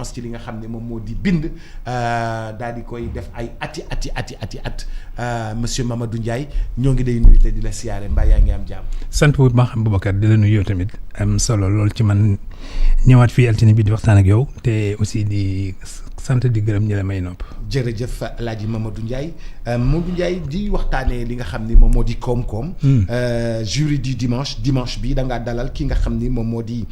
expérience ci li nga xam ne moom moo di bind daal di koy def ay at monsieur Mamadou Ndiaye ñoo ngi lay nuyu te di la siyaare mbaa yaa ngi am jàmm. sant bu baax Boubacar di la nuyu yow tamit am solo lool ci man ñëwaat fii altine bi di waxtaan ak yow te aussi di sant di gërëm ñi la may nopp. jërëjëf El Hadj Mamadou Ndiaye di waxtaanee li nga xam ni moom moo di koom-koom. jury du dimanche bi da ngaa dalal ki nga xam ni moom moo di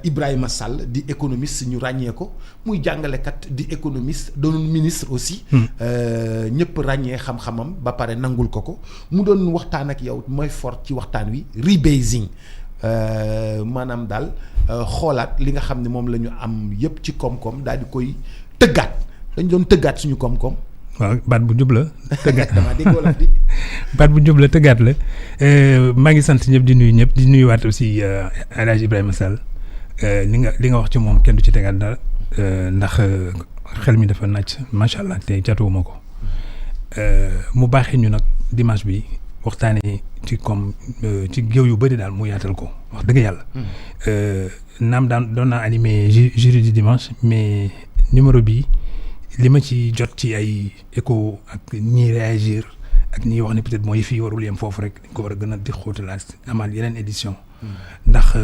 Ibrahima Sall di économiste ñu ràññee ko muy jàngalekat di économiste doon ministre aussi. ñëpp ràññee xam-xamam ba pare nangul ko mu doon waxtaan ak yow mooy fort ci waxtaan wi rebasing maanaam daal xoolaat li nga xam ne moom la ñu am yëpp ci koom-koom daal di koy tëggaat dañ doon tëggaat suñu koom-koom. waaw baat bu jub la tëggaat damaa dégg wolof bi. baat bu jub la tëggaat la maa ngi sant ñëpp di nuyu ñëpp di nuyuwaat aussi El Hadj Ibrahima Sall li nga wax ci moom kenn du ci tegaat dara ndax xel mi dafa nàcc macha allah te catuwuma ko mu baaxee ñu nag dimanche bi waxtaanee ci comme ci géew yu bëri daal mu yaatal ko wax dëgg yàlla. naam doon naa animé jury du dimanche mais numéro bi li ma ci jot ci ay écho ak ñiy réagir ak ñiy wax ne peut-être mooy fii warul yem foofu rek dañ ko war a gën a di xóotalaat amaat yeneen édition ndax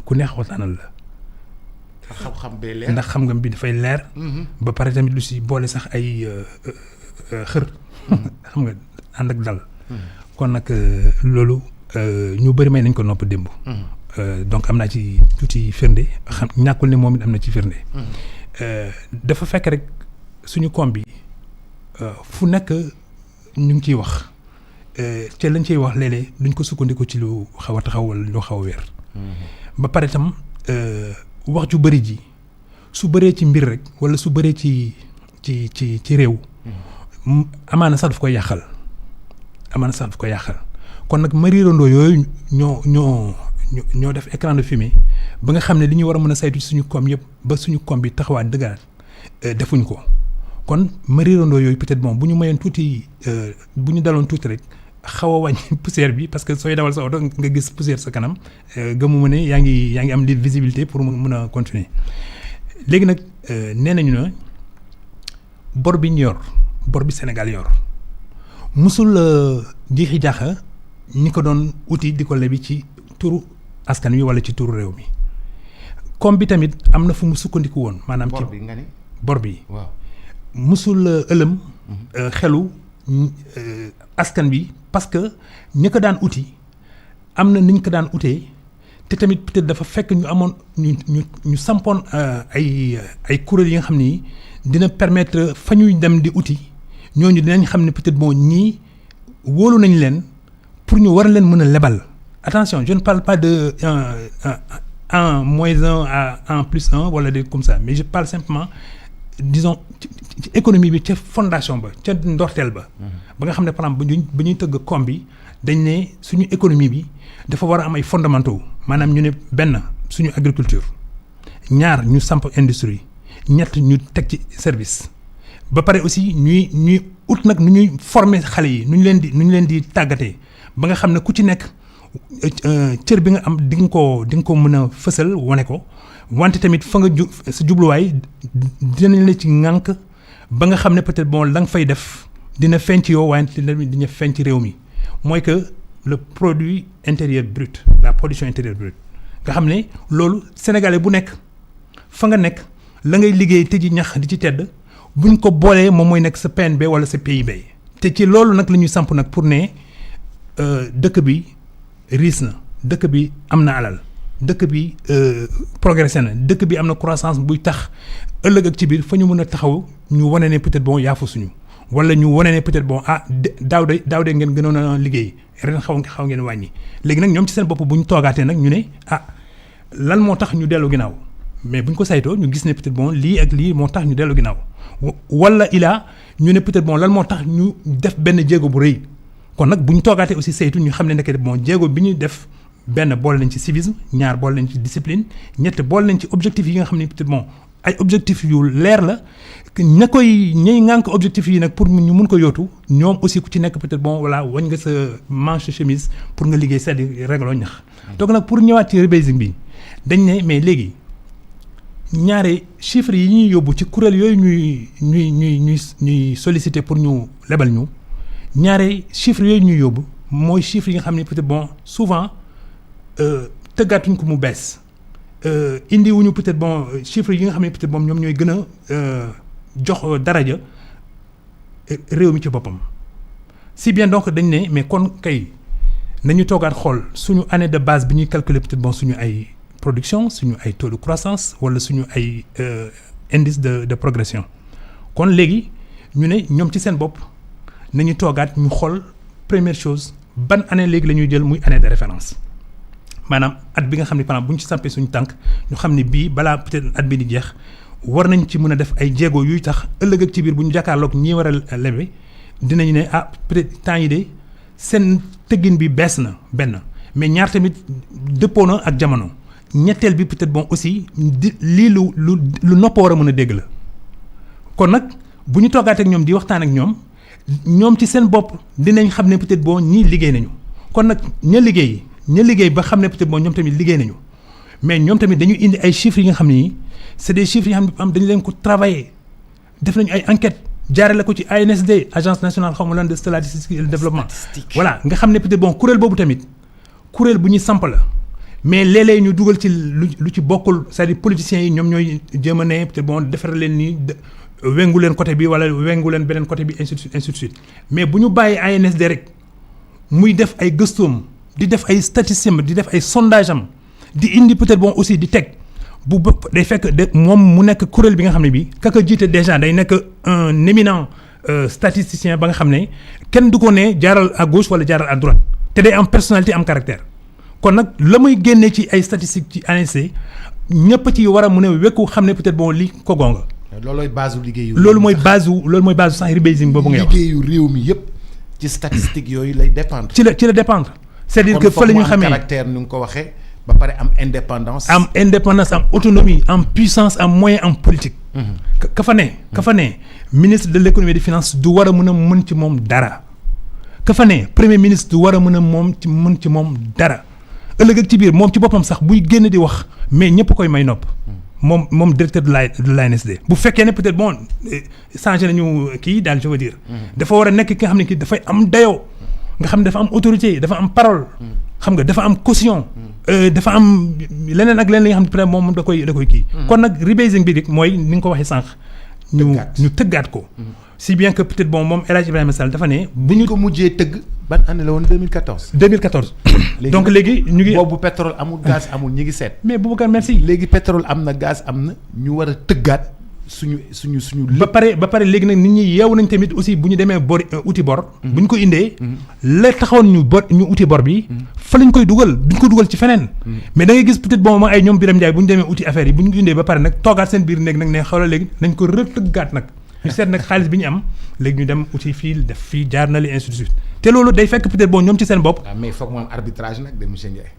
ku neex waxtaanal la. xam-xam bee leer ndax xam nga bi dafay leer. ba pare tamit lu si boole sax ay xër. xam nga ànd ak dal. kon nag loolu ñu bëri may nañ ko nopp démb. donc am naa ci tuuti firnde xam ñàkkul ne moom it am na ci firnde. dafa fekk rek suñu koom bi fu nekk ñu ngi ciy wax te lañ ciy wax léeg-léeg duñ ko sukkandiku ci lu xaw a taxaw wala lu xaw a wér. ba pare tam wax ju bëri ji su bëree ci mbir rek wala su bëree ci réew. amaana sax daf koy yàqal kon nag mariirandoo yooyu ñoo def écran de fumée ba nga xam ne li ñu war a mën a saytu ci suñu koom yëpp ba suñu koom bi taxawaat dëggaat defuñ ko kon mariirandoo yooyu peut-être bon bu ñu mayoon tuuti bu ñu daloon tuuti rek xaw a wàññi poussière bi parce que sooy dawal sa oto nga gis poussière sa kanam gëmuma ne yaa ngi am li visibilité pour mën a continuer léegi nag nee nañu ne bor bi ñu yor bor bi Sénégal yor musul jiixi jaaxa ñi ko doon uti di ko lebi ci turu askan wi wala ci turu réew mi comme bi tamit am na fu mu sukkandiku woon maanaam ci bor bi waaw musul ëlëm xelu askan bi parce que ñi ko daan uti am na niñ ko daan utee te tamit peut-être dafa fekk ñu amoon ñu sampoon ay kuréel yi nga xam ni dina permettre fa ñuy dem di uti ñooñu dinañ xam ne peut-être bon ñii wóolu nañ leen pour ñu war leen mën a lebal. Attention, je ne parle pas de 1 moins 1 à 1 plus 1 wala des comme ça mais je parle simplement disons ci économie bi ca fondation ba ca ndorteel ba. ba nga xam ne par exemple ba ñuy tëgg koom bi dañ ne suñu économie bi dafa war a am ay fondamentaux maanaam ñu ne benn suñu agriculture ñaar ñu samp industrie ñett ñu teg ci service ba pare aussi ñuy ut nag nu ñuy former xale yi nu ñu leen di tàggatee ba nga xam ne ku ci nekk. cër bi nga am di nga ko mën a fësal wane ko wante tamit fa nga sa jubluwaay dinañ la ci ŋànk ba nga xam ne peut-être bon la nga fay def dina feeñ ci yow waaye dina feeñ ci réew mi mooy que le produit intérieur brut la production intérieure brute nga xam ne loolu sénégalais bu nekk fa nga nekk la ngay liggéey te ji ñax di ci tedd buñ ko boolee moom mooy nekk sa PNB wala sa PIB te ci loolu nag la ñuy samp nag pour ne dëkk bi riis na dëkk bi am na alal dëkk bi progressé na dëkk bi am na croissance buy tax ëllëg ak ci biir fa ñu mën a taxaw ñu wane ne peut-être bon yaafu suñu wala ñu wane ne peut-être bon daaw de ngeen gënoon a liggéey ren xaw ngeen wàññi léegi nag ñoom ci seen bopp bu ñu toogaatee nag ñu ne lan moo tax ñu dellu ginnaaw mais bu ñu ko saytoo ñu gis ne peut-être bon lii ak lii moo tax ñu dellu ginnaaw wala ñu ne peut-être bon lan moo tax ñu def benn jéego bu rëy. kon nag bu ñu toogaatee aussi saytu ñu xam ne nekk bon jéego bi ñuy def benn boole nañ ci civisme ñaar boole nañ ci discipline ñett boole nañ ci objectifs yi nga xam ne peut-être bon ay objectifs yu leer la ñay ŋànk objectifs yi nag pour ñu mun ko yootu ñoom aussi ku ci nekk peut-être bon voilà wañ nga sa manche chemise pour nga liggéey c'est-à-dire régloo ñax. donc nag pour ñëwaat ci rebasing bi dañ ne mais léegi ñaare chiffres yi ñuy yóbbu ci kuréel yooyu ñuy solliciter pour ñu lebal ñu ñaare chiffres yooyu ñuy yóbbu mooy chiffres yi nga xam ne peut-être bon souvent tëggaatuñ ko mu bees indi wuñu peut-être bon chiffres yi nga xam ne peut-être bon ñoom ñooy gën a jox daraja réew mi ci boppam si bien donc dañ ne mais kon kay nañu toogaat xool suñu année de base bi ñuy calculer peut-être bon suñu ay production suñu ay taux de croissance wala suñu ay indice de progression kon léegi ñu ne ñoom ci seen bopp nañu toogaat ñu xool première chose ban année léegi la ñuy jël muy année de référence maanaam at bi nga xam ne par exemple bu ñu ci sampee suñu tànk ñu xam ne bii balaa peut-être at bi di jeex war nañ ci mën a def ay jéego yuy tax ëllëg ak ci biir bu ñu jàkkaarloog ñi war a lebe dinañu ne peut-être temps yi de seen tëggin bi bees na benn mais ñaar tamit dëppoo na ak jamono. ñetteel bi peut-être bon aussi lii lu nopp war a mën a dégg la kon nag bu ñu toogaatee ak ñoom di waxtaan ak ñoom ci seen bopp dinañ xam ne peut-être bon ñii liggéey nañu kon nag ña liggéey ba xam ne peut-être bon ñoom tamit liggéey nañu mais ñoom tamit dañu indi ay chiffres yi nga xam ne c'est des chiffres yi nga xam ne dañu leen ko travailler def nañu ay enquêtes jaarale ko ci ANSD agence nationale xaw ma lan de statistique et de développement voilà nga xam ne peut-être bon kuréel boobu tamit kuréel bu ñuy samp la. mais léeg-léeg ñu dugal ci lu ci bokkul c'est-à-dire politiciens yi ñoom ñooy jéem a ne peut-être bon defar leen nii wengu leen côté bi wala wengu leen beneen côté bi ainsi de suite mais bu ñu bàyyi ANSD rek muy def ay gëstoom di def ay statistiques di def ay sondage am di indi peut-être bon aussi di teg bu day fekk de moom mu nekk kuréel bi nga xam ne bii kaka jiite déjà day nekk un éminent statisticien ba nga xam ne kenn du ko ne jaaral à gauche wala jaaral à droite te day am personnalité am caractère. kon nag la muy génnee ci ay statistiques ci ANSD ñëpp ci war a mën a wekku xam ne peut-être bon lii ko gonga. loolooy base u liggéeyu. loolu mooy base sax rebasing boobu ngay wax. liggéeyu réew mi yëpp ci statistiques yooyu lay dépendre. ci la dépendre. c'est-à-dire que fa la ñu xamee caractère nu nga ko waxee ba pare am indépendance. am autonomie am puissance am moyen am politique. ka fa ne ministre de l'économie et des finances du war a mën ci moom dara. ka fa ne premier ministre du war a mën ci moom dara. ëllëg ak ci biir moom ci boppam sax buy génn di wax mais ñëpp koy may nopp moom directeur de l'ANSD bu fekkee ne peut-être bon changé nañu kii daal je veux dire dafa war a nekk ki nga xam ne kii dafay am dayoo nga xam ne dafa am autorité dafa am parole xam nga dafa am caution dafa am leneen ak leneen li nga xam ne peut-être moom da koy kii kon nag rebasing bi mooy ni nga ko waxee sànq ñu tëggaat ko si bien que peut-être bon moom El Hadj Ibrahima Sall dafa ne bu ñu ko mujjee tëgg ban année la woon 2014 donc léegi ñu ngi boobu pétrole amul gaz amul ñu ngi seet mais Boubacar merci léegi pétrole am na gaz am na ñu war a tëggaat suñu ba pare léegi nag nit ñi yeewu nañ tamit aussi bu ñu demee uti bor bu ñu ko indee la taxawoon ñu uti bor bi fa lañ koy dugal duñ ko dugal ci feneen mais da ngay gis peut-être bon ay ñoom Birame Ndiaye bu ñu demee uti affaire yi bu ñu ko indee ba pare nag toogaat seen biir néeg nag ne xoolal léegi nañ ko rëtëggaat nag ñu seet nag xaalis bi ñu am léegi ñu dem uti fii def fii jaar na li ainsi de suite te loolu day fekk peut-être bon ñoom ci seen bopp. mais foog mu am arbitrage nag de monsieur Ndiaye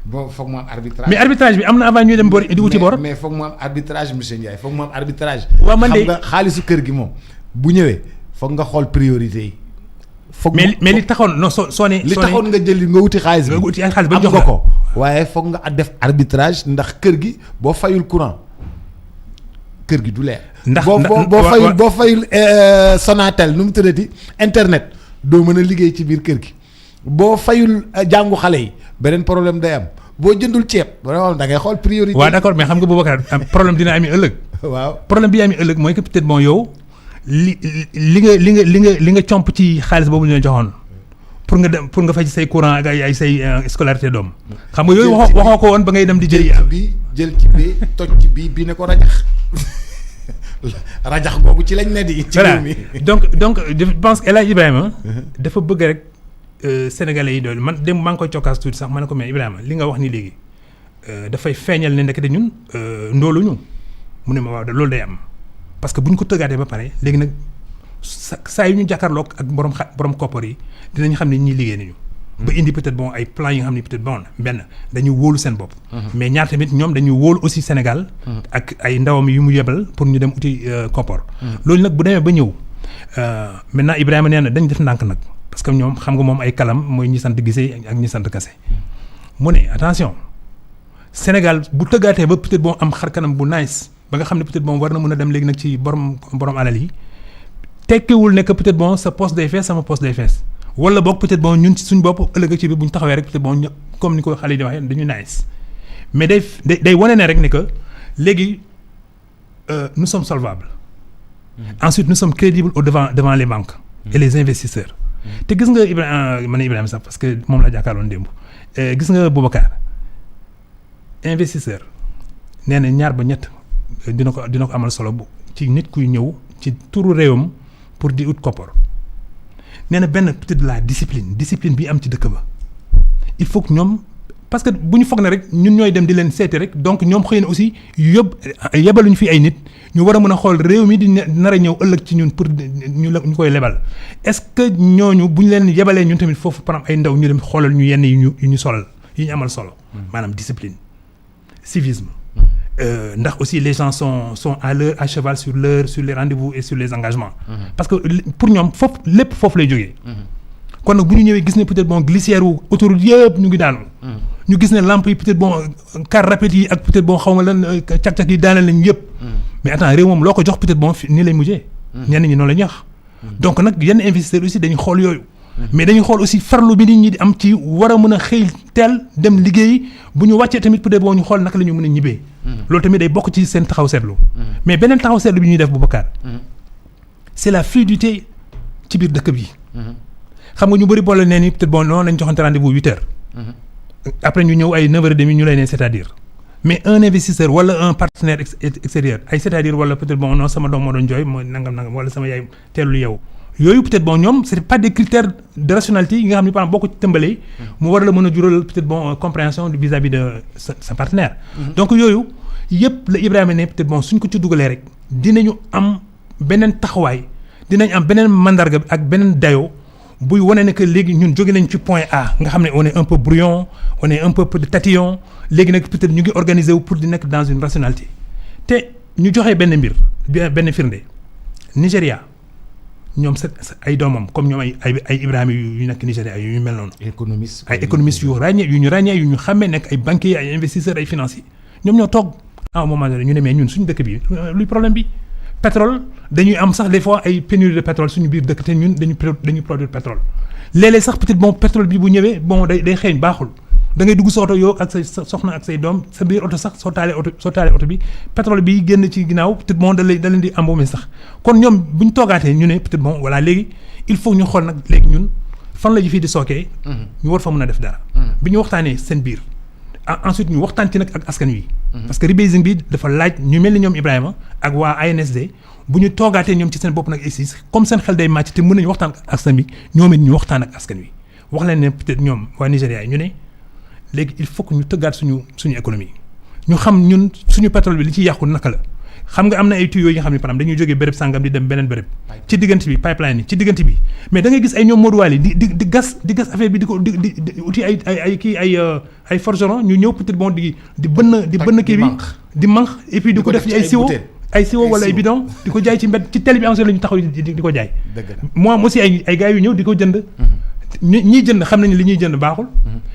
bon foog mu am arbitrage. mais arbitrage bi am na avant ñuy dem bor di wuti bor. mais foog mu am arbitrage monsieur Ndiaye foog mu am arbitrage. waaw man de xam nga xaalisu kër gi moom bu ñëwee foog nga xool priorité yi. foog mais li taxoon non soo ne. li taxoon nga jël nga wuti xaalis bi. nga wuti xaalis ba jox nga ko waaye foog nga def arbitrage ndax kër gi boo fayul courant kër gi du leer. ndax boo fayul Sonatel nu mu tuddati internet doo mën a liggéey ci biir kër gi boo fayul jàngu xale yi beneen problème day am boo jëndul ceeb vraiment da ngay xool priorité. waaw d'accord mais xam nga Boubacar problème dina ami ëllëg. waaw problème bi ami ëllëg mooy que peut-être bon yow li nga comp ci xaalis boobu ñu la joxoon pour nga fay ci say courant ak ay say scolarité doom. xam nga yooyu waxoo ko woon ba ngay dem di jëli. jël ci bii toj ci bii ne ko rajax rajax googu ci lañ ne di. ci réew mi donc je pense que El Hadj Ibrahima dafa bëgg rek sénégalais yi doon man dem maa ngi koy cokkaas tuuti sax ma ne ko mais Ibrahima li nga wax ni léegi dafay feeñal ne ndekete ñun ndooluñu mu ne ma waaw loolu day am parce que bu ñu ko tëggaatee ba pare léegi nag saa yu ñu jàkkaarloog ak borom koppar yi dinañ xam ne ñii liggéey nañu. ba indi peut-être bon ay plans yi nga xam ne peut-être bon benn dañu wóolu seen bopp. mais ñaar tamit ñoom dañu wóolu aussi Sénégal. ak ay ndawam yu mu yebal pour ñu dem uti koppar. loolu nag bu demee ba ñëw maintenant Ibrahima nee na dañ def ndànk nag parce que ñoom xam nga moom ay kalam mooy ñi sant Gisee ak ñi sant Kase. mu ne attention Sénégal bu tëggaatee ba peut-être bon am xar kanam bu nice ba nga xam ne peut-être bon war na mën a dem léegi nag ci borom alal yi tekkiwul ne que peut-être bon sa poste day fees sama poste day fees wala boog peut-être bon ñun ci suñu bopp ëllëg ci bi bu ñu taxawee rek peut-être bon comme ni ko xale yi di waxee dañu nice mais day wane ne rek ne que léegi nous sommes solvables. Ensuite nous sommes crédibles devant les banques. Et les investisseurs. te gis nga Ibrahima sax parce que moom la jàkkaarloon démb gis nga Boubacar investisseur nee na ñaar ba ñett dina ko amal solo bu ci nit kuy ñëw ci turu réewam pour di ut koppar nee na benn peut-être la discipline bi am ci dëkk ba il faut que ñoom parce que bu ñu foog ne rek ñun ñooy dem di leen seeti rek donc ñoom xëy na aussi yebaluñu fi ay nit ñu war a mën a xool réew mi di nar a ñëw ëllëg ci ñun pour ñu koy lebal est-ce que ñooñu bu ñu leen yebalee ñun tamit foofu par exemple ay ndaw ñu dem xoolal ñu yenn yu ñu solal yi ñu amal solo maanaam discipline civisme ndax aussi les gens sont à cheval sur les rendez-vous et sur les engagements parce que pour ñoom foofu lay jógee kon nag bu ñu ñëwee gis ne peut-être bon glissière wu autoroute yëpp ñu ngi daanu ñu gis ne lampe yi peut-être bon car rapide yi ak peut-être bon xaw ma lan cak-cak yi daanal nañ yëpp mais attends réew moom loo ko jox peut-être bon nii lay mujjee ñenn ñi noonu la ñuy wax donc nag yenn investisseurs aussi dañuy xool yooyu mais dañuy xool aussi farlu bi nit ñi di am ci war a mën a xëy teel dem liggéey bu ñu wàccee tamit peut-être bon ñu xool naka la ñu mën a ñibbee loolu tamit day bokk ci seen taxaw seetlu mais beneen taxaw seetlu bi ñuy def Boubacar c'est la fluidité ci biir dëkk bi xam nga ñu bëri boole nee ni peut-être bon noonu lañ joxante rendez-vous 8 heures après ñu ñëw ay 9h30 ñu lay ne c'est-à-dire mais un investisseur wala un partenaire extérieur ay c'est-à-dire wala peut-être bon non sama doom moo doon jooy mooy nangam wala sama yaay teelu yow yooyu peut-être bon ñoom c'est pas des critères de rationalité yi nga xam ne par exemple boo ko tëmbalee mu war la mën a jural peut-être bon compréhension vis-à-vis de sa partenaire donc yooyu yëpp la Ibrahima ne peut-être bon suñ ko ci dugalee rek dinañu am beneen taxawaay dinañ am beneen mandarga ak beneen dayoo buy wane ne que léegi ñun jóge nañ ci point A nga xam ne on est un peu brouillon on est un peu tatillon léegi nag peut-être ñu ngi organiser wu pour di nekk dans une rationalité te ñu joxee benn firnde Nigéria ñoom ay doomam comme ñoom ay Ibrahima yu nekk Nigéria yu mel noonu. ay économistes yu ñu ràññee yu ñu xàmmee nekk ay banquiers ay investisseurs ay financiers ñoom ñoo toog à un moment donné ñu ne mais ñun suñu dëkk bi luy problème bi. pétrole dañuy am sax des fois ay pénurie de pétrole suñu biir dëkk te ñun dañuy produire pétrole léeg-léeg sax peut-être bon pétrole bi bu ñëwee bon day xeeñ baaxul da ngay dugg sa oto yow ak sa soxna ak say doom sa biir oto sax soo taalee oto bi pétrole bi génn ci ginnaaw peut-être bon da leen di embaumer sax kon ñoom bu ñu toogaatee ñu ne peut-être bon voilà léegi il faut ñu xool nag léegi ñun fan la ji fii di sookee ñu war fa mën a def dara bi ñu waxtaanee seen biir ensuite ñu waxtaan ci nag ak askan wi. parce que rebasing bi dafa laaj ñu mel ni ñoom Ibrahima ak waa ANSD bu ñu toogaatee ñoom ci seen bopp nag ici comme seen xel day màcc te mën nañu waxtaan ak askan wi ñoom it ñu waxtaan ak askan wi wax leen ne peut-être ñoom waa Nigéria yi ñu ne léegi il faut que ñu tëggaat suñu économie ñu xam ñun suñu pétrole bi li ci yàqu naka la xam nga am na ay tuyaux yi nga xam ne par exemple dañuy jógee béréb sàngam di dem beneen béréb ci diggante bi pipeline yi ci diggante bi mais da ngay gis ay ñoom moduwaal yi di gas affaire bi di uti ay forgeron ñu ñëw peut-être bon di bënn kii bi di manque et puis di ko def ci ay siwo wala ay bidon di ko jaay ci mbedd ci télé bi en la ñu taxaw di ko jaay moi aussi ay gars yu ñëw di ko jënd ñiy jënd xam nañ li ñuy jënd baaxul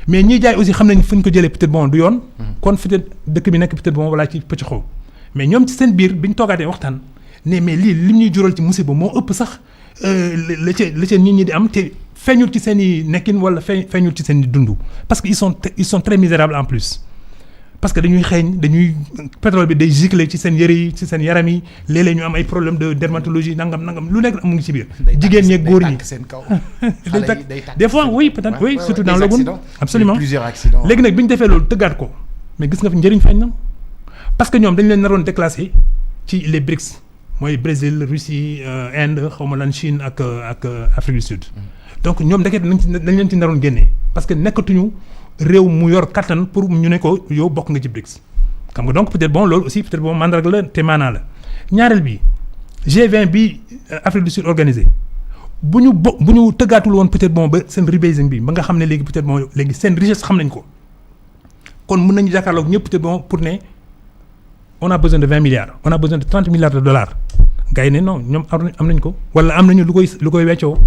mais ñiy jaay aussi xam nañ fu ñu ko jëlee peut-être bon du yoon kon peut-être dëkk bi nekk peut-être bon voilà ci pëcc xaw mais ñoom ci seen biir bi ñu toogaatee waxtaan ne mais lii li ñuy jural ci musiba moo ëpp sax la ca nit ñi di am te feeñul ci seen i nekkin wala feeñul ci seen i dund parce que ils sont très misérables en plus parce que dañuy pétrole bi day gicler ci seen yëre yi ci seen yaram yi léeg-léeg ñu am ay problème de dermatologie nangam lu nekk mu ngi ci biir jigéen ñeeg góor ñi day tàkk des fois oui peut-être oui surtout dans le monde absolument léegi nag bi ñu defee loolu tëggaat ko mais gis nga fi njëriñ feeñ na parce que ñoom dañu leen naroon déclassé ci les BRICS mooy Brésil Russie Inde xaw ma lan Chine ak Afrique du Sud donc ñoom dañ leen ci naroon génnee parce que nekkatuñu réew mu yor kattan pour ñu ne ko yow bokk nga ci BRICS xam nga donc peut-être bon loolu aussi peut-être bon mandarga la te maanaa la ñaareel bi G20 bi Afrique du Sud organisé bu ñu tëggaatul woon peut-être bon ba seen rebasing bi ba nga xam ne léegi peut-être bon léegi seen richesse xam nañ ko kon mën nañu jàkkaarloog ñëpp peut-être bon pour ne on a besoin de 20 milliards on a besoin de 30 milliards de dollars gars yi ne non ñoom am nañ ko wala am nañu lu koy weccoo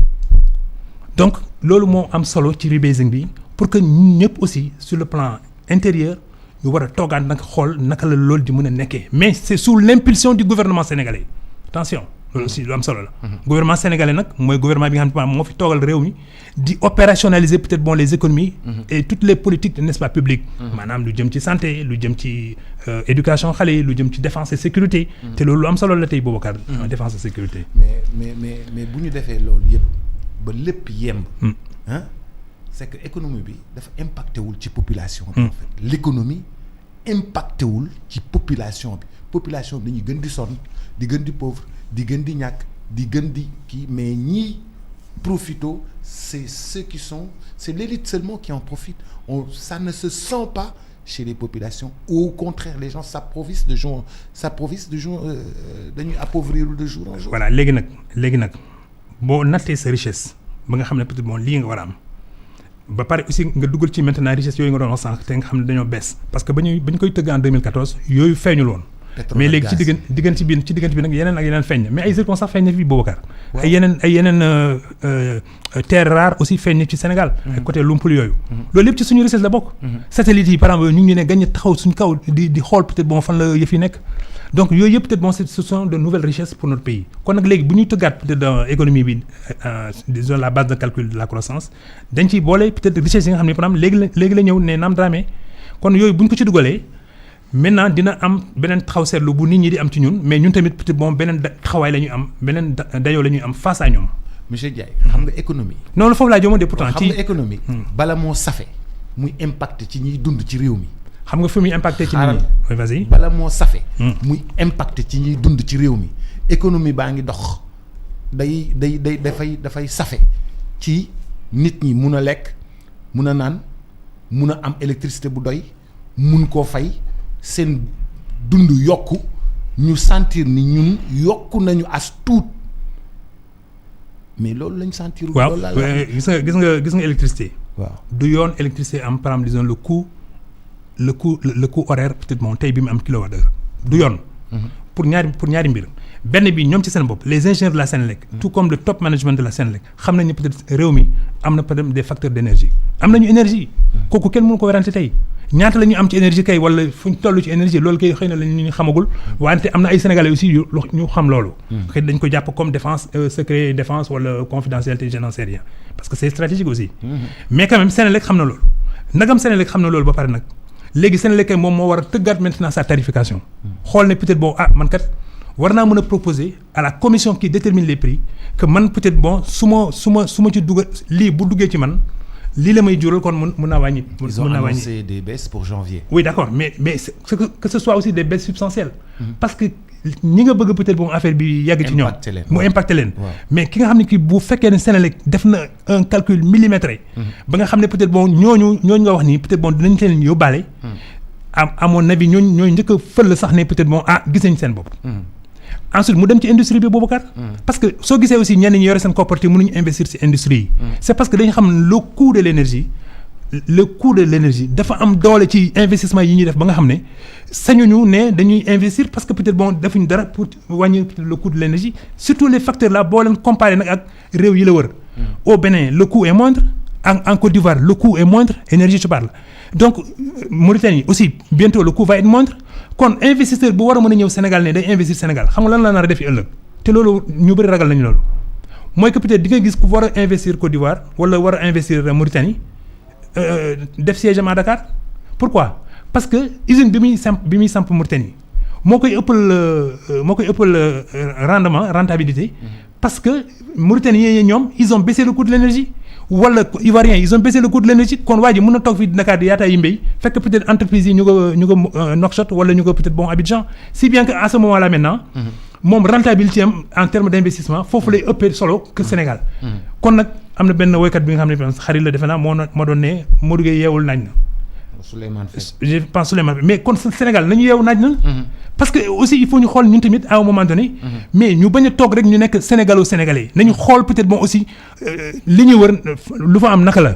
donc loolu moo am solo ci rebasing bi pour que ñun ñëpp aussi sur le plan intérieur ñu war a toogaat nag xool naka la loolu di mën a nekkee mais c'est sous l'impulsion du gouvernement sénégalais attention loolu aussi lu am solo la. Gouvernement sénégalais nag mooy gouvernement bi nga xam ne moo fi toogal réew mi di opérationnaliser peut-être bon les économies. Et toutes les politiques n'est-ce pas publiques. maanaam lu jëm ci santé lu jëm ci éducation xale yi lu jëm ci défense et sécurité. te loolu lu am solo la tey Boubacar. défense et sécurité. mais bu ñu defee loolu yëpp ba lépp yemb. ah c'est que économie bi dafa impacté wul ci population bi. en fait l'économie impacté wul ci population bi dañuy gën di sonn di gën di pauvre di gën di ñàkk di gën di kii mais ñii profito c'est ceux qui sont c'est l'élite seulement qui en profite ça ne se sent pas chez les populations au contraire les gens s'appauvrissent de jour dañuy appauvrir de jour en jour. voilà léegi nag boo nattee sa richesse ba nga xam ne peut-être bon lii nga war a am ba pare aussi nga dugal ci maintenant richesse yooyu nga doon wax sànq te nga xam ne dañoo bees parce que ba ñu koy tëgg en 2014 yooyu feeñul woon. mais léegi ci diggante bi nag yeneen ak yeneen feeñ mais ay zircon sax feeñ na fi Boubacar. ay yeneen terres rares aussi feeñ na ci Sénégal. ak côté Lumpul yooyu. loolu lépp ci suñu richesse la bokk. satellites yi par exemple ñu ngi ne gañ taxaw suñu kaw di xool peut-être bon fan la yëf yi nekk. donc yooyu yëpp peut-être bon ce sont de nouvelles richesses pour notre pays kon nag léegi bu ñuy tëggaat peut-être économie bi disons la base de calcul de la croissance dañ ciy boole peut-être richesses yi nga xam ne par exemple léegi la ñëw ne naam Dramé kon yooyu bu ñu ko ci dugalee. maintenant dina am beneen taxaw seetlu bu nit ñi di am ci ñun mais ñun tamit peut-être bon beneen taxawaay la ñuy am beneen dayoo la ñuy am face à ñoom. monsieur Ndiaye xam nga économie. non foofu laa jëmoon de pourtant xam nga économie. bala moo safe muy impacté ci ñiy dund ci réew mi. xam nga fi muy impacté ci nit ñi. oui vas-y. bala moo safe. muy impacté ci ñiy dund ci réew mi économie baa ngi dox dafay safe ci nit ñi mun a lekk mun a naan mun a am électricité bu doy mun koo fay. seen dund yokku ñu sentir ni ñun yokku nañu as tuut mais loolu lañ sentir. waaw gis nga électricité. waaw du yoon électricité am par exemple disons le coût horaire peut-être moom tey bi mu am kilowattheure du yoon. pour ñaari mbir benn bi ñoom ci seen bopp les ingénieurs de la Sénélec. tout comme le top management de la Sénélec xam nañu peut-être réew mi am na peut-être des facteurs d'énergie am nañu énergie. kooku kenn mënu ko werante tey. ñaata la ñu am ci énergie kay wala fu ñu toll ci énergie loolu kay xëy na la ñu xamagul wante am na ay sénégalais aussi ñu xam loolu. xëy dañ ko jàpp comme défense secret défense wala confidentialité je n'en sais rien parce que c'est stratégique aussi. mais quand même Sénélec xam na loolu. nagam Sénélec xam na loolu ba pare nag léegi Sénélec kay moom moo war a tëggaat maintenant sa tarification. xool ne peut-être bon man kat war naa mën a proposer à la commission qui détermine les prix que man peut-être bon su ma ci dugal lii bu duggee ci man. lii la may jural kon mun naa wàññi. ils ont annoncé des baisses pour janvier. oui d'accord mais que ce soit aussi des baisses substantielles. parce que ñi nga bëgg peut-être bon affaire bi yàgg ci ñoom. mu impacté leen. mais ki nga xam ne kii bu fekkee ne Sénélec def na un calcul millimétré. ba nga xam ne peut-être bon ñooñu nga wax nii peut-être bon dinañ leen yóbbaale. à mon avis ñooñu njëkk a fël sax ne peut-être bon gis nañ seen bopp. ensuite mu dem ci industrie bi Boubacar. parce que soo gisee aussi ñenn ñi yore seen coopérative mënuñu investir ci industrie yi. c'est parce que dañu xam le coût de l'énergie dafa am doole ci investissement yi ñuy def ba nga xam ne sañuñu ne dañuy investir parce que peut-être bon defuñu dara pour wàññi le coût de l'énergie surtout les facteurs là boo leen comparé nag ak réew yi la wër. au Bénin le coût est moindre en Côte d'Ivoire le coût est moindre énergie je parle donc Mauritanie aussi bientôt le coût va être moindre. kon investisseur bu war a mën a ñëw Sénégal ne day investir Sénégal xam nga lan la nar a def ëllëg te loolu ñu bëri ragal nañu loolu mooy que peut-être di nga gis ku war a investir Côte d'Ivoire wala war a investir Mauritanie def siège à Dakar pourquoi parce que usine bi muy samp Mauritanie moo koy ëppal rentabilité parce que Mauritaniens ñoom ils ont baissé le coût de l'énergie wala Ivoiriens ils ont baissé le coût de l'énergie kon waa ji mën na toog fii Dakar di yaataa yi mbéy fekk peut-être entreprise yi ñu ko Nouakchott wala ñu ko peut-être bon Abidjan si bien que à ce moment là maintenant moom rentabilité am en termes d'investissement foofu lay ëppee solo que Sénégal kon nag am na benn woykat bi nga xam ne xarit la defe naa moo doon ne Modou Gueye yeewul naaj na Souleymane Faye je pense Souleymane mais kon Sénégal nañu yeewu naaj na parce que aussi il faut ñu xool ñun tamit à un moment donné mais ñu bañ a toog rek ñu nekk sénégalo-sénégalais nañu xool peut-être bon aussi li ñu wër lu fa am naka la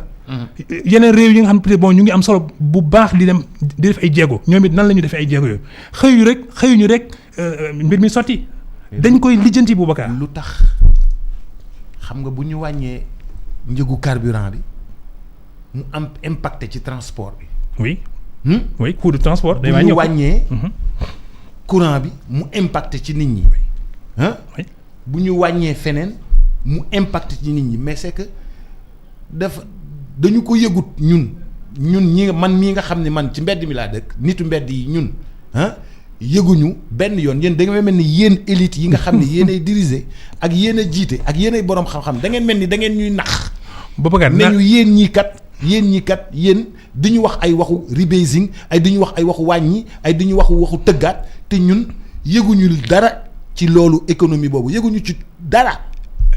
yeneen réew yi nga xam ne peut-être bon ñu ngi am solo bu baax di dem di def ay jéego ñoom it nan la ñu defee ay jéego yooyu xëyuñu rek mbir mi sotti dañ koy lijjanti Boubacar lu tax xam nga bu ñu wàññee njëgu carburant bi mu am impacté ci transport bi oui oui coût de transport day bu ñu wàññeeku. wàññee courant bi mu impacté ci nit ñi oui. bu ñu wàññee feneen mu impacté ci nit ñi mais c'est que dañu ko yëgut ñun ñi man mii nga xam ne man ci mbedd mi laa dëkk nitu mbedd yi ñun yëguñu benn yoon yéen da ngeen mel ni yéen élite yi nga xam ne yéenay diriger ak yéen a jiite ak yéenay boroom xam-xam da ngeen mel ni da ngeen ñuy nax. Boubacar ne ñu yéen ñii kat yéen di ñu wax ay waxu rebasing ay di ñu wax ay waxu wàññi ay di ñu waxu tëggaat te ñun yëguñu dara ci loolu économie boobu yëguñu ci dara.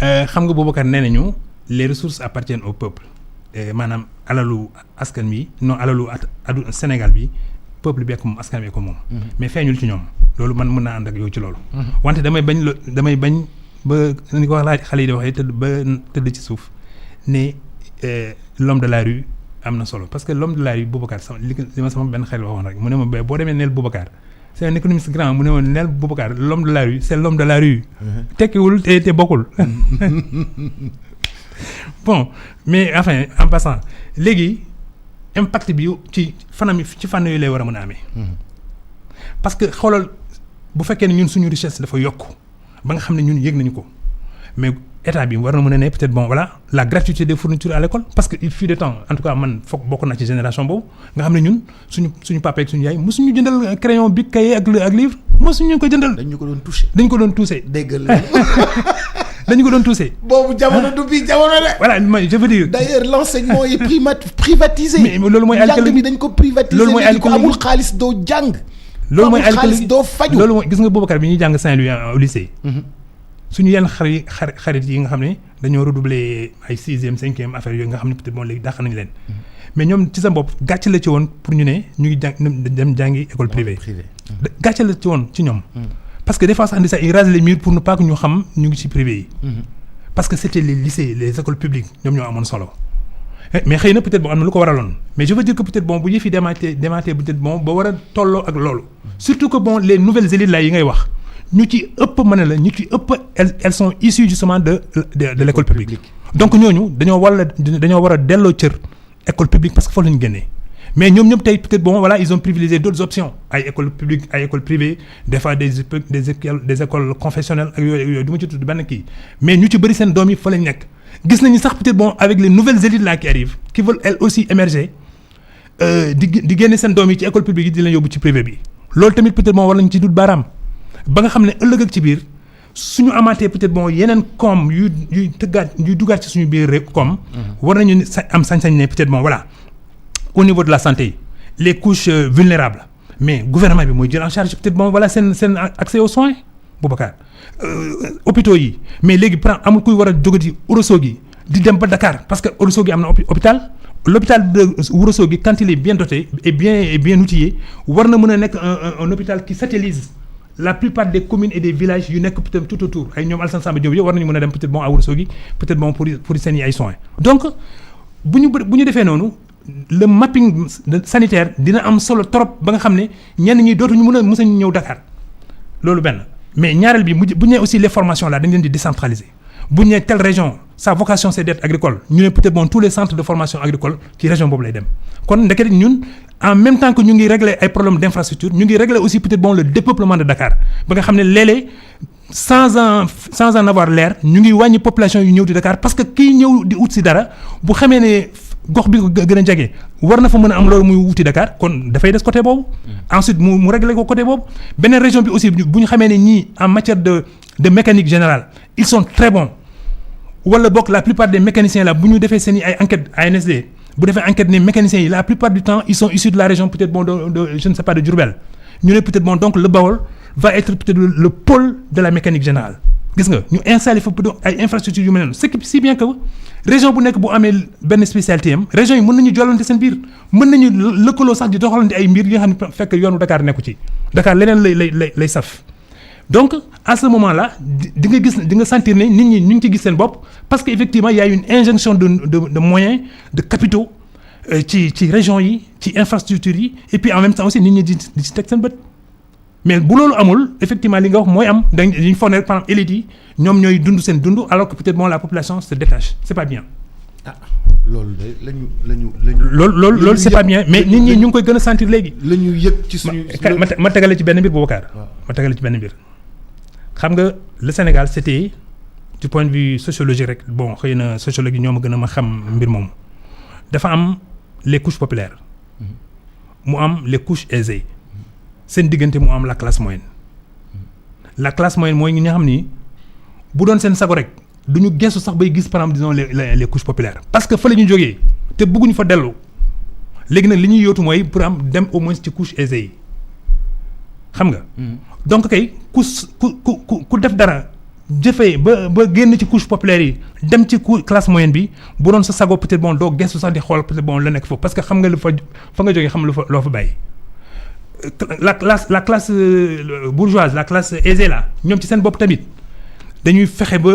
xam nga Boubacar nee nañu les ressources appartiennent au peuple maanaam alalu askan bi non alalu Sénégal bi peuple bi ak moom askan bi ko moom. mais feeñul ci ñoom loolu man mën naa ànd ak yow ci loolu. wante damay bañ ba ni ko wax xale yi di waxee tëdd ci suuf ne l'homme de la rue am na solo parce que l'homme de la rue Boubacar li ma sama benn xel waxoon rek mu ne ma boo demee neel Boubacar c'est un économiste grand mu ne ma neel Boubacar l'homme de la rue c'est l'homme de la rue. tekkiwul te bokkul. bon mais enfin en passant léegi impact bi ci fànn yooyu lay war a mën a amee. parce que xoolal bu fekkee ne ñun suñu richesse dafa yokk ba nga xam ne ñun yëg nañu ko mais état bi war na mën a ne peut-être bon voilà la gratuité des fournitures à l'école parce que il fut de temps en tout cas man foog bokk na ci génération boobu nga xam ne ñun suñu papa ak suñu yaay mosuñu jëndal crayon bi cahier ak livre mosuñu ko jëndal. dañu ko doon touché. déggal dañu ko doon touché. boobu jamono du bii jamono de. voilà je veux dire. d'ailleurs l'enseignement est privatisé. mais loolu mooy njàng mi dañ ko privatiser. loolu mooy ko amul xaalis doo jàng. loolu mooy xaalis doo faju. loolu mooy gis nga Boubacar bi ñuy jàng Saint-Louis au lycée. suñu yenn xarit yi nga xam ne dañoo redoubler ay 6e 5e affaire yooyu nga xam ne peut-être bon léegi dàq nañu leen. mais ñoom ci sa bopp gàcce la ci woon pour ñu ne ñu ngi dem jàngi école privée. gàcce la ci woon ci ñoom. parce que des fois sax indi sax ils rasent les murs pour ne pas que ñu xam ñu ngi ci privé yi. parce que c'était les lycées les écoles publiques ñoom ñoo amoon solo. mais xëy na peut-être bon am na lu ko waraloon mais je veux dire que peut-être bon bu yëf yi démarté peut-être bon ba war a tolloo ak loolu. surtout que bon les nouvelles élites là yi ngay wax ñu ci ëpp mën na la ñu ci ëpp elles sont issues justement de l'école publique. donc ñooñu dañoo war a delloo cër école publique parce que foofu la ñu génnee. mais ñoom ñëpp tey peut-être bon voilà ils ont privilégié d'autres options ay écoles publiques ay écoles privées des fois des écoles confessionnelles ak yooyu du ma ci tudd benn kii mais ñu ci bëri seen doom yi fa lañ nekk gis nañu sax peut-être bon avec les nouvelles élites là qui arrivent qui veulent elles aussi émerger di génne seen doom yi ci école publique yi di leen yóbbu ci privé bi loolu tamit peut-être bon war nañu ci dut baaraam ba nga xam ne ëllëg ak ci biir suñu amaatee peut-être bon yeneen koom yuy duggaat ci suñu biir rek koom war nañu am sañ-sañ ne peut-être bon voilà au niveau de la santé les couches vulnérables mais gouvernement bi mooy jël en charge peut-être bon voilà seen accès aux soins Boubacar hôpitaux yi mais léegi par exemple amul kuy war a jógati Ourossogui di dem ba Dakar parce que Ourossogui am na hôpital l'hôpital de Ourossogui quand il est bien doté et bien outillé war na mën a nekk un hôpital qui satellise la plupart des communes et des villages yu nekk peut-être tout autour ay ñoom Alassane Samba Diop yëpp war nañu mën a dem peut-être bon à Ourossogui peut-être bon pour seen ay soins donc bu ñu defee noonu le mapping sanitaire dina am solo trop ba nga xam ne ñenn ñi dootuñu mës a ñëw Dakar loolu benn mais ñaareel bi bu ñu nee aussi les formations là dañ leen di décentraliser bu ñu nee telle région sa vocation c'est d'être agricole ñu ne peut-être bon tous les centres de formation agricole ci région boobu lay dem kon ndekete ñun en même temps que ñu ngi régler ay problèmes d'infrastructure ñu ngi régler aussi peut-être bon le dépeuplement de Dakar ba nga xam ne léeg-léeg sans en avoir l'air ñu ngi wàññi population yu ñëw di Dakar parce que kii ñëw di ut si dara bu xamee ne gox bi ko gën a jege war na fa mën a am loolu muy wuti Dakar kon dafay des côté boobu. ensuite mu régler ko côté boobu beneen région bi aussi bu ñu xamee ne ñii en matière de mécanique générale ils sont très bons wala bokk la plupart des mécaniciens là bu ñu defee seen i ay enquêtes ANSD bu defee enquête ne mécaniciens yi la plupart du temps ils sont issus de la région peut-être bon de je ne sais pas de Diourbel ñu ne peut-être bon donc le Baol va être peut-être le pôle de la mécanique générale gis nga ñu installé fa ay infrastructures yu mel noonu c'est si bien que région bu nekk bu amee benn spécialité am région yi mën nañu jollante seen biir mën nañu lëkkaloo sax di doxalante ay mbir yi nga xam ne fekk yoonu Dakar nekku ci Dakar leneen lay saf donc à ce moment là di nga sentir ne nit ñi ñu ngi ci gis seen bopp parce que effectivement il y a une injonction de moyens de capitaux ci régions yi ci infrastructures yi et puis en même temps aussi nit ñi di ci teg seen bët mais bu loolu amul effectivement li nga wax mooy am dañu foog ne par exemple élite yi ñoom ñooy dund seen dund alors que peut-être bon la population se détache c'est pas bien. ah loolu de lañu. loolu c'est pas bien mais nit ñi ñu ngi koy gën a sentir léegi. la ñu yëg ci suñu. ma tegale ci benn mbir Boubacar. ma tegale ci benn mbir. xam nga le Sénégal c'était du point de vue sociologique rek bon xëy na sociologue yi ñoo ma gën a ma xam mbir moomu dafa am les couches populaires mu am les couches aisées seen diggante mu am la classe moyenne la classe moyenne mooy ñi nga xam ni bu doon seen sago rek du ñu gestu sax bay gis par exemple disons les couches populaires parce que fa la ñu jógee te bëgguñu fa dellu léegi nag li ñuy yóotu mooy pour am dem au moins ci couche aisée yi xam nga. donc kay ku def dara jëfee ba génn ci couche populaire yi dem ci classe moyenne bi bu doon sa sago peut-être bon doo gestu sax di xool peut-être bon la nekk foofu parce que xam nga lu fa nga jógee xam loo fa bàyyi. la classe bourgeoise la classe aisée là ñoom ci seen bopp tamit dañuy fexe ba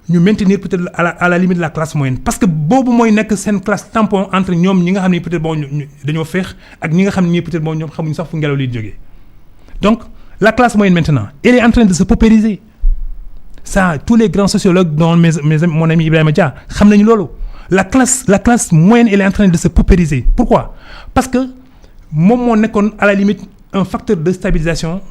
ñu maintenir peut-être à la limite la classe moyenne parce que boobu mooy nekk seen classe tampon entre ñoom ñi nga xam ne peut-être bon dañoo féex ak ñi nga xam ne peut-être bon ñoom xamuñ sax fu ngelaw li jógee donc la classe moyenne maintenant elle est en train de se paupériser ça tous les grands sociologues dont mon ami Ibrahima Dia xam nañu loolu la classe moyenne elle est en train de se paupériser pourquoi parce que moom moo nekkoon à la limite un facteur de stabilisation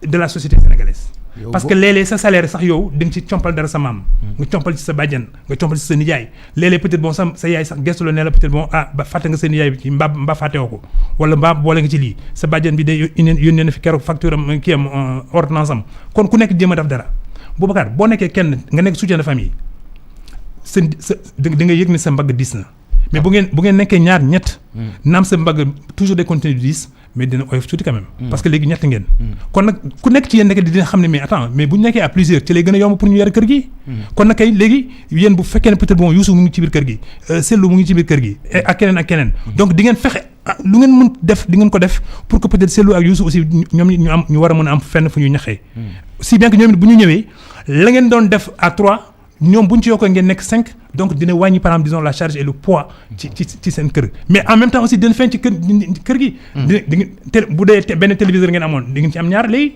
de la société sénégalaise parce que léeg-léeg sa salaire sax yow di nga ci compal dara sa maam nga compal ci sa bàjjan nga compal ci sa nijaay léeg-léeg peut-être bon sa yaay sax gestu la ne la peut-être bon ba fàtte nga sa nijaay bi ci mbaa fàttewoo ko wala mbaa boole nga ci lii sa bàjjan bi day yónnee na fi keroog facture am kii am ordonnance am kon ku nekk jéem a def dara Boubacar boo nekkee kenn nga nekk soutien de famille sa di nga yëg ne sa mbagg diis na mais bu ngeen nekkee ñaar ñett naam sa mbagg toujours des contenus du 10 mais dina oyof tuuti quand même parce que léegi ñett ngeen kon nag ku nekk ci yéen nekk dina xam ne mais attends mais bu ñu nekkee à plusieurs ci lay gën a yomb pour ñu yore kër gi kon nag kay léegi yéen bu fekkee ne peut-être bon Youssou mu ngi ci biir kër gi Sellou mu ngi ci biir kër gi ak keneen donc di ngeen fexe lu ngeen mën def di ngeen ko def pour que peut-être Sellou ak Youssou aussi ñoom ñu war a mën a am fenn fu ñu ñaxee si bien que ñoom it bu ñu ñëwee la ngeen doon def à 3 ñoom bu ñu ci yokkoo ngeen nekk 5 donc dina wàññi par exemple disons la charge et le poids ci seen kër mais en même temps aussi dina feeñ ci kër gi. bu dee benn téléviseur ngeen amoon di ngeen ci am ñaar léegi.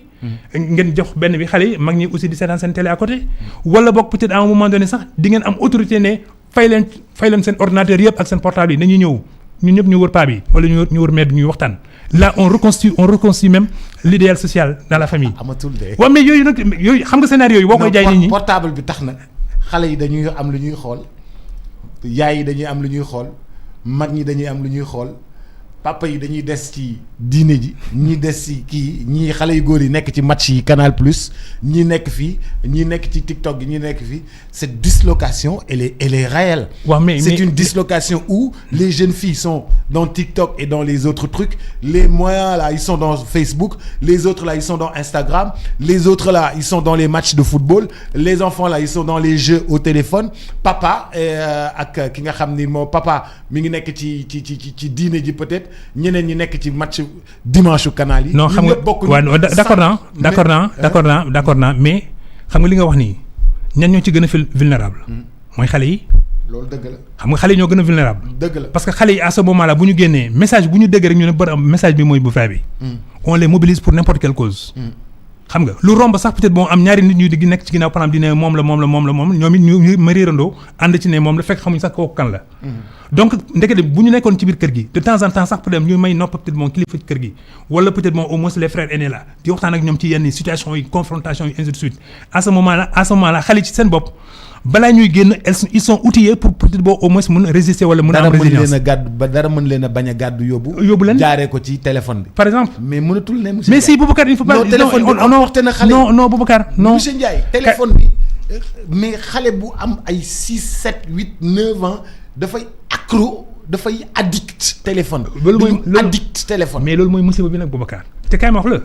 ngeen jox benn bi xale yi mag ñi aussi di seetaan seen télé à côté. wala boog peut-être à un moment donné sax di ngeen am autorité ne fay leen seen ordinateur yëpp ak seen portable yi nañu ñëw ñun ñëpp ñu wër paa bi wala ñu wër mère bi ñuy waxtaan. là on reconstruit même l'idéal social dans la famille. amatul de. waaw mais yooyu nag xam nga scénario yooyu boo koy jaay nit ñi portable bi tax na. xale yi dañuy am lu ñuy xool yaay yi dañuy am lu ñuy xool mag ñi dañuy am lu ñuy xool papa yi dañuy des ci diine ji ñi des ci kii ñii xale yu góor yi nekk ci match yi Canal Plus ñi nekk fii ñi nekk ci TikTok gi ñi nekk fii cette dislocation elle est réelle. Ouais, mais une dislocation où les jeunes filles sont dans TikTok et dans les autres trucs les moyens là ils sont dans Facebook les autres là ils sont dans Instagram les autres là ils sont dans les matchs de football les enfants là ils sont dans les jeux au téléphone papa ak ki nga xam ni moo papa mi ngi nekk ci diine ji peut-être ñeneen ñi nekk ci match dimanche u canal yi. non xam nga waaw d'accord naa mais xam nga li nga wax nii ñan ñoo ci gën a vulnérable. mooy xale yi. loolu dëgg la. xam nga xale yi ñoo gën a vulnérable. dëgg la parce que xale yi à ce moment là bu ñu génnee message bu ñu dégg rek ñu ne bari message bi mooy bu vrai bi. on les mobilise pour n'importe quelle cause. xam nga lu romb sax peut-être bon am ñaari nit ñu di nekk ci ginnaaw par exemple di ne moom la ñoom it ñu mariirandoo ànd ci ne moom la fekk xamuñ sax kooku kan la. donc ndekete bu ñu nekkoon ci biir kër gi de temps en temps sax peut-être ñu may nopp peut-être bon kilifa ci kër gi wala peut-être bon au moins les frères aînés là di waxtaan ak ñoom ci yenn situation yi confrontation yi ainsi de suite à ce moment là xale ci seen bopp balaa ñuy génn ils sont outillés pour peut-être bon au moins mën a résister wala mën a am résilience dara mën leen a bañ a gàddu yóbbu leen jaaree ko ci téléphone bi par exemple mais mënatul ne monsieur mais si Boubacar il faut pas non Boubacar non monsieur Ndiaye téléphone bi mais xale bu am ay 6 7 8 9 ans dafay accro dafay addict téléphone. loolu addict téléphone. mais loolu mooy musiba bi nag Boubacar te kaay ma wax la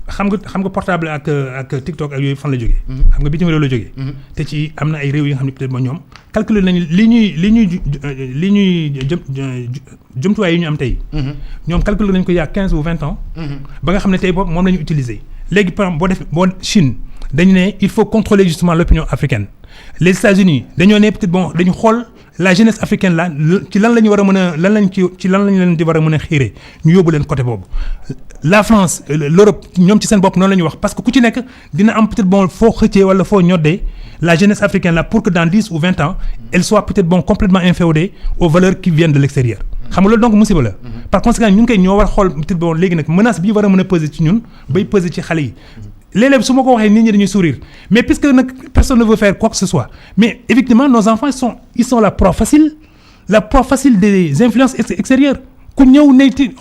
xam nga portable ak TikTok ak yooyu fan la jógee. xam nga bitim réew la jógee. te ci am na ay réew yi nga xam ne peut-être ba ñoom calculer nañu li ñuy jumtuwaay yi ñu am tey. ñoom calculer nañu ko il y a 15 ou 20 ans. ba nga xam ne tey boobu moom la ñu utiliser léegi par exemple boo Chine dañu ne il faut contrôler justement l'opinion africaine les États-Unis dañoo ne peut-être bon dañu xool la jeunesse africaine là ci lan la ñu war a mën a lan lañ ci lan lañ leen di war a mën a xiiree ñu yóbbu leen côté boobu. La France l'Europe ñoom ci seen bopp noonu la ñuy wax parce que ku ci nekk dina am peut-être bon foo xëccee wala foo ñoddee la jeunesse africaine là pour que dans 10 ou 20 ans elle soit peut-être bon complètement inféodée aux valeurs qui viennent de l'extérieur. xam nga loolu donc musiba la. par conséquent ñun kay ñoo war a xool peut-être bon léegi nag menace bi ñu war a mën a peser ci ñun bay peser ci xale yi. léeg-léeg su ma ko waxee nit ñi dañuy sourire mais puisque nag personne ne veut faire quoi que ce soit mais effectivement nos enfants ils sont la proie facile des influences extérieures ku ñëw nayti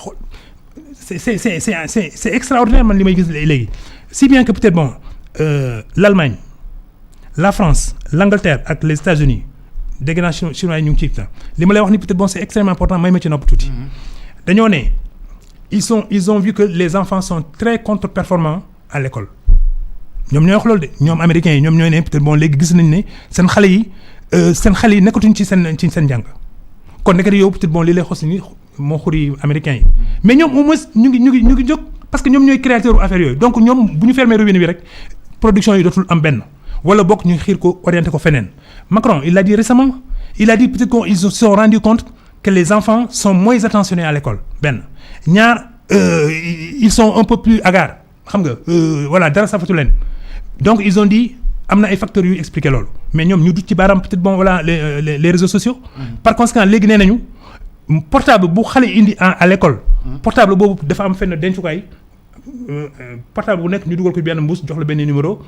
c'est extraordinaire man li may gis léegi si bien que peut-être bon l'Allemagne la France l'Angleterre ak les États-Unis dégg naa chinois yi ñu ngi ci li ma lay wax ni peut-être bon c'est extrêmement important may ma ci nopp tuuti dañoo ne ils ont vu que les enfants sont très contre-performants à l'école ñoom ñooy wax loolu de ñoom américains yi ñoom ñooy ne peut-être bon léegi gis nañ ne seen xale yi nekkatuñ ci seen njàng kon nekk yow peut-être bon lii lay xos ni moo xuri américains yi mais ñoom au moins ñu ngi jóg parce que ñoom ñooy créateur affaire yooyu donc ñoom bu ñu fermer robinet bi rek production yi dootul am benn wala bokk ñu xiir ko orienté ko feneen Macron il l'a dit récemment il a dit peut-être qu'ils se sont rendu compte que les enfants sont moins attentionnés à l'école benn ñaar ils sont un peu plus hagards xam nga voilà dara safatu leen donc ils ont dit am na ay facteurs yu expliquer loolu mais ñoom ñu dut ci baaraam peut-être bon voilà les réseaux sociaux par conséquent léegi nee nañu portable bu xale indi à l'école portable boobu dafa am fenn dencukaay portable bu nekk ñu dugal ko benn mbuus jox la benn numéro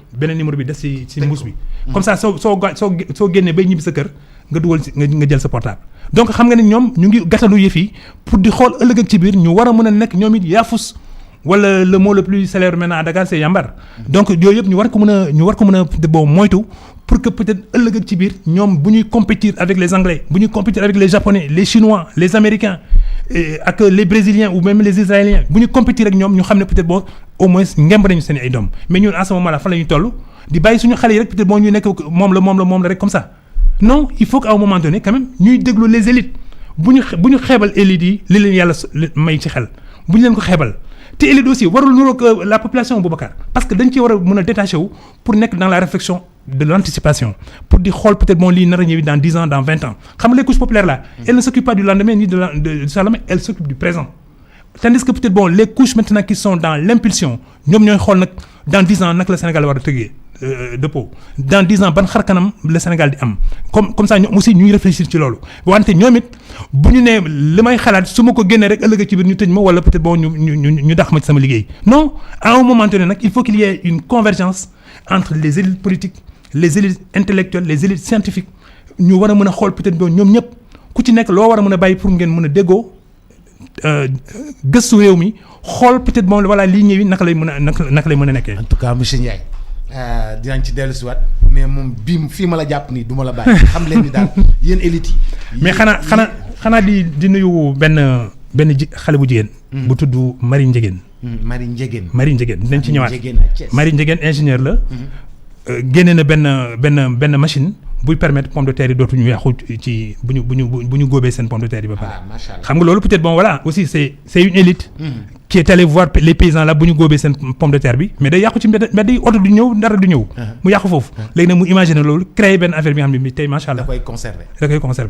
bi des ci mbuus bi comme ça soo génnee bay ñibbi sa kër nga dugal ci nga jël sa portable donc xam nga ne ñoom ñu ngi gàttalu yëf yi pour di xool ëllëg ak ci biir ñu war a mën a nekk ñoom it yaafus wala le mot le plus célèbre maintenant à Dakar c'est yambar donc yooyu yëpp ñu war ko mën a bon moytu pour que peut-être ëllëg ak ci biir ñoom bu ñuy compétir avec les Anglais bu ñuy compétir avec les Japonais les Chinois les Américains ak les Brésiliens ou même les Israéliens bu ñuy compétir ak ñoom ñu xam ne peut-être bon au moins ngemb nañu seen ay doom mais ñun à ce moment là fan la ñuy toll di bàyyi suñu xale yi rek peut-être bon ñu nekk moom la rek comme ça non il faut qu'à un moment donné quand même ñuy déglu les élites bu ñu xeebal élites yi li leen yàlla may ci xel bu ñu leen ko xeebal te élite aussi warul niroog la population Boubacar parce que dañ ci war a mën a détaché wu pour nekk dans la réflexion de l'anticipation pour di xool peut-être bon lii nar a ñëwi dans 10 ans dans 20 ans xam nga les couches populaires là elles ne s'occupent pas du lendemain ni du lendemain elles s'occupent du présent tandis que peut-être bon les couches maintenant qui sont dans l'impulsion ñoom ñooy xool nag dans 10 ans nag la Sénégal war a tëggee dëppoo dans 10 ans ban xar kanam le Sénégal di am comme ça ñoom aussi ñuy réfléchir ci loolu wante ñoom it bu ñu nee li may xalaat su ma ko génnee rek ëllëg ci biir ñu tëj ma wala peut-être bon ñu dàq ma ci sama liggéey non à un moment donné nag il faut qu'il y ait une convergence entre les élites politiques les élites intellectuelles les élites scientifiques ñu war a mën a xool peut-être bon ñoom ñëpp ku ci nekk loo war a mën a bàyyi pour ngeen mën a déggoo gëstu réew mi xool peut-être bon voilà lii ñëwi naka lay mën a nekkee. en tout cas monsieur Ndiaye dinañ ci dellu si waat mais moom bii fii ma la jàpp nii du ma la bàyyi xam leen ni daal yéen élite yi. mais xanaa di nuyu benn xale bu jigéen. bu tudd Marie Ndiégène. Marie Ndiégène dinañ ci ñëwaat Marie Ndiégène ingénieur la. génne na benn machine buy permettre pomme de terre yi dootuñu yàqu ci bu ñu góobee seen pomme de terre yi ba pare. xam nga loolu peut-être bon voilà aussi c'est une élite. qui est allé voir les paysans là bu ñu góobee seen pomme de terre bi mais day yàqu ci mbedd yi oto du ñëw dara du ñëw. mu yàqu foofu léegi nag mu imaginer loolu créer benn affaire bi nga xam ne tey macha allah. da koy conserver.